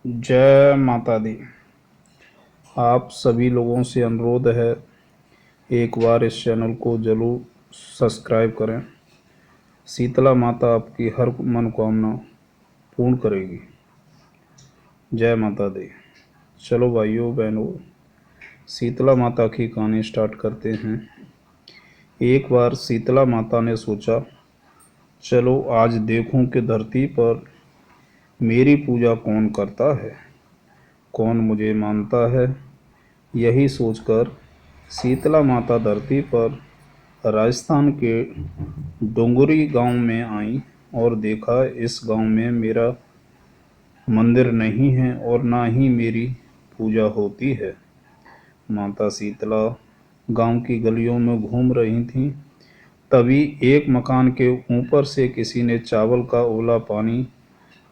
जय माता दी। आप सभी लोगों से अनुरोध है, एक बार इस चैनल को जरूर सब्सक्राइब करें। शीतला माता आपकी हर मनोकामना पूर्ण करेगी। जय माता दी। चलो भाइयों बहनों, शीतला माता की कहानी स्टार्ट करते हैं। एक बार शीतला माता ने सोचा, चलो आज देखूं कि धरती पर मेरी पूजा कौन करता है, कौन मुझे मानता है। यही सोचकर शीतला माता धरती पर राजस्थान के डोंगरी गांव में आई और देखा, इस गांव में मेरा मंदिर नहीं है और ना ही मेरी पूजा होती है। माता शीतला गांव की गलियों में घूम रही थीं। तभी एक मकान के ऊपर से किसी ने चावल का उबला पानी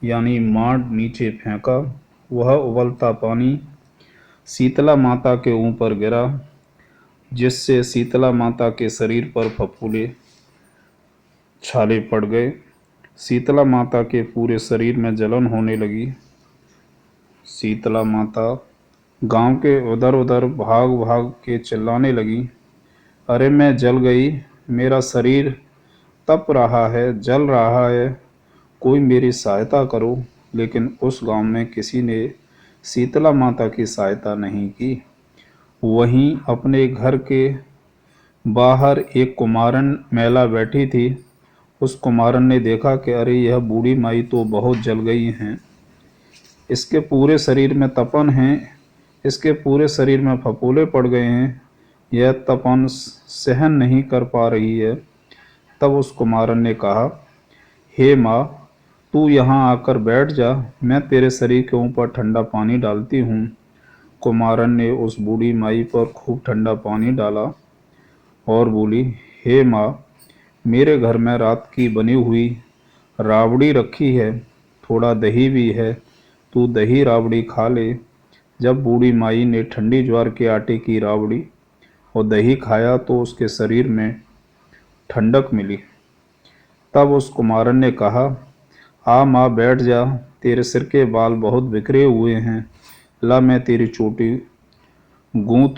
यानी मांड नीचे फेंका। वह उबलता पानी शीतला माता के ऊपर गिरा, जिससे शीतला माता के शरीर पर फफूंदे छाले पड़ गए। शीतला माता के पूरे शरीर में जलन होने लगी। शीतला माता गांव के उधर उधर भाग भाग के चिल्लाने लगी, अरे मैं जल गई, मेरा शरीर तप रहा है, जल रहा है, कोई मेरी सहायता करो। लेकिन उस गांव में किसी ने शीतला माता की सहायता नहीं की। वहीं अपने घर के बाहर एक कुमारन महिला बैठी थी। उस कुमारन ने देखा कि अरे यह बूढ़ी माई तो बहुत जल गई हैं, इसके पूरे शरीर में तपन है, इसके पूरे शरीर में फफोले पड़ गए हैं, यह तपन सहन नहीं कर पा रही है। तब उस कुमारन ने कहा, हे माँ, तू यहाँ आकर बैठ जा, मैं तेरे शरीर के ऊपर ठंडा पानी डालती हूँ। कुमारन ने उस बूढ़ी माई पर खूब ठंडा पानी डाला और बोली, हे माँ, मेरे घर में रात की बनी हुई राबड़ी रखी है, थोड़ा दही भी है, तू दही राबड़ी खा ले। जब बूढ़ी माई ने ठंडी ज्वार के आटे की राबड़ी और दही खाया तो उसके शरीर में ठंडक मिली। तब उस कुमारन ने कहा, आ माँ बैठ जा, तेरे सिर के बाल बहुत बिखरे हुए हैं, ला मैं तेरी चोटी गूंथ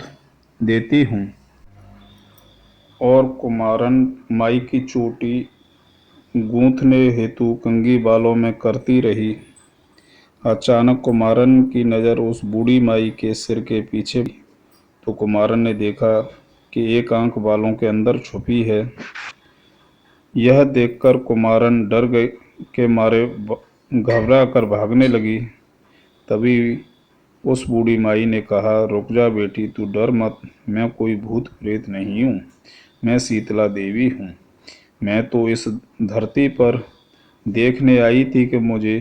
देती हूँ। और कुमारन माई की चोटी गूंथने हेतु कंघी बालों में करती रही। अचानक कुमारन की नज़र उस बूढ़ी माई के सिर के पीछे, तो कुमारन ने देखा कि एक आंख बालों के अंदर छुपी है। यह देखकर कुमारन डर गए के मारे घबरा कर भागने लगी। तभी उस बूढ़ी माई ने कहा, रुक जा बेटी, तू डर मत, मैं कोई भूत प्रेत नहीं हूँ, मैं शीतला देवी हूँ। मैं तो इस धरती पर देखने आई थी कि मुझे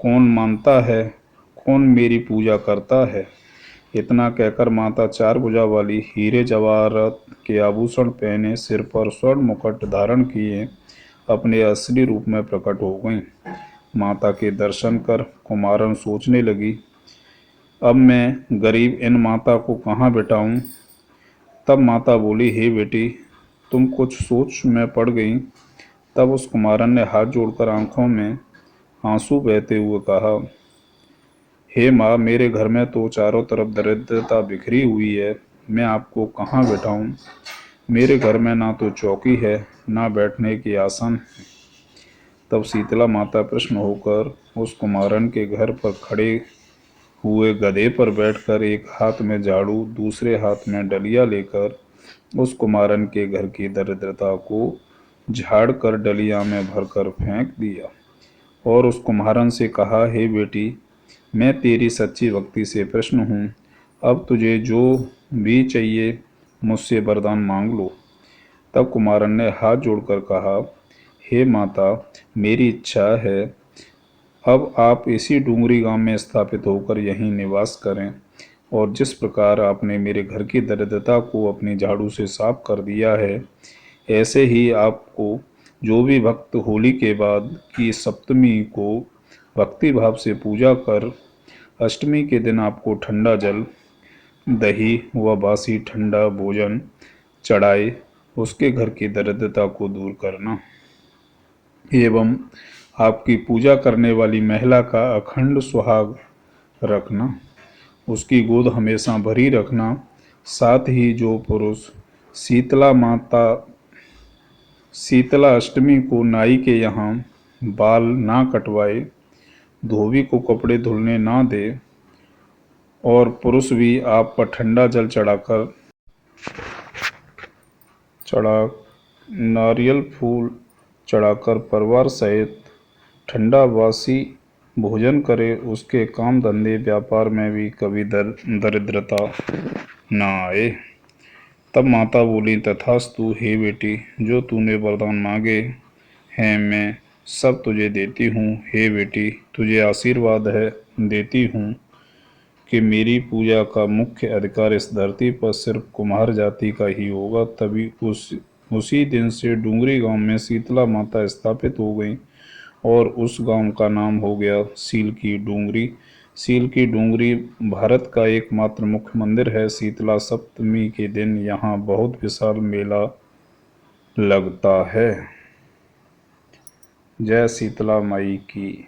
कौन मानता है, कौन मेरी पूजा करता है। इतना कहकर माता चार भुजा वाली हीरे जवाहरात के आभूषण पहने, सिर पर स्वर्ण मुकुट धारण किए अपने असली रूप में प्रकट हो गईं। माता के दर्शन कर कुमारन सोचने लगी, अब मैं गरीब इन माता को कहाँ बिठाऊं। तब माता बोली, हे बेटी, तुम कुछ सोच में पड़ गई। तब उस कुमारन ने हाथ जोड़कर आंखों में आंसू बहते हुए कहा, हे माँ, मेरे घर में तो चारों तरफ दरिद्रता बिखरी हुई है, मैं आपको कहाँ बिठाऊं। मेरे घर में ना तो चौकी है, ना बैठने की आसन है। तब शीतला माता प्रसन्न होकर उस कुमारन के घर पर खड़े हुए गधे पर बैठकर एक हाथ में झाड़ू, दूसरे हाथ में डलिया लेकर उस कुमारन के घर की दरिद्रता को झाड़ कर डलिया में भरकर फेंक दिया और उस कुम्हारन से कहा, हे बेटी, मैं तेरी सच्ची भक्ति से प्रसन्न हूँ, अब तुझे जो भी चाहिए मुझसे वरदान मांग लो। तब कुमारन ने हाथ जोड़कर कहा, हे माता, मेरी इच्छा है अब आप इसी डूंगरी गांव में स्थापित होकर यहीं निवास करें, और जिस प्रकार आपने मेरे घर की दरिद्रता को अपनी झाड़ू से साफ कर दिया है, ऐसे ही आपको जो भी भक्त होली के बाद की सप्तमी को भक्ति भाव से पूजा कर अष्टमी के दिन आपको ठंडा जल, दही व बासी ठंडा भोजन चढ़ाए, उसके घर की दरिद्रता को दूर करना एवं आपकी पूजा करने वाली महिला का अखंड सुहाग रखना, उसकी गोद हमेशा भरी रखना। साथ ही जो पुरुष शीतला अष्टमी को नाई के यहाँ बाल ना कटवाए, धोबी को कपड़े धुलने ना दे और पुरुष भी आप पर ठंडा जल नारियल फूल चढ़ाकर परिवार सहित ठंडा बासी भोजन करे, उसके काम धंधे व्यापार में भी कभी दरिद्रता ना आए। तब माता बोली, तथास्तु हे बेटी, जो तूने वरदान मांगे हैं मैं सब तुझे देती हूँ। हे बेटी, तुझे आशीर्वाद है देती हूँ कि मेरी पूजा का मुख्य अधिकार इस धरती पर सिर्फ कुम्हार जाति का ही होगा। तभी उसी दिन से डूंगरी गांव में शीतला माता स्थापित हो गई और उस गांव का नाम हो गया सील की डूंगरी। सील की डूंगरी भारत का एकमात्र मुख्य मंदिर है। शीतला सप्तमी के दिन यहाँ बहुत विशाल मेला लगता है। जय शीतला माई की।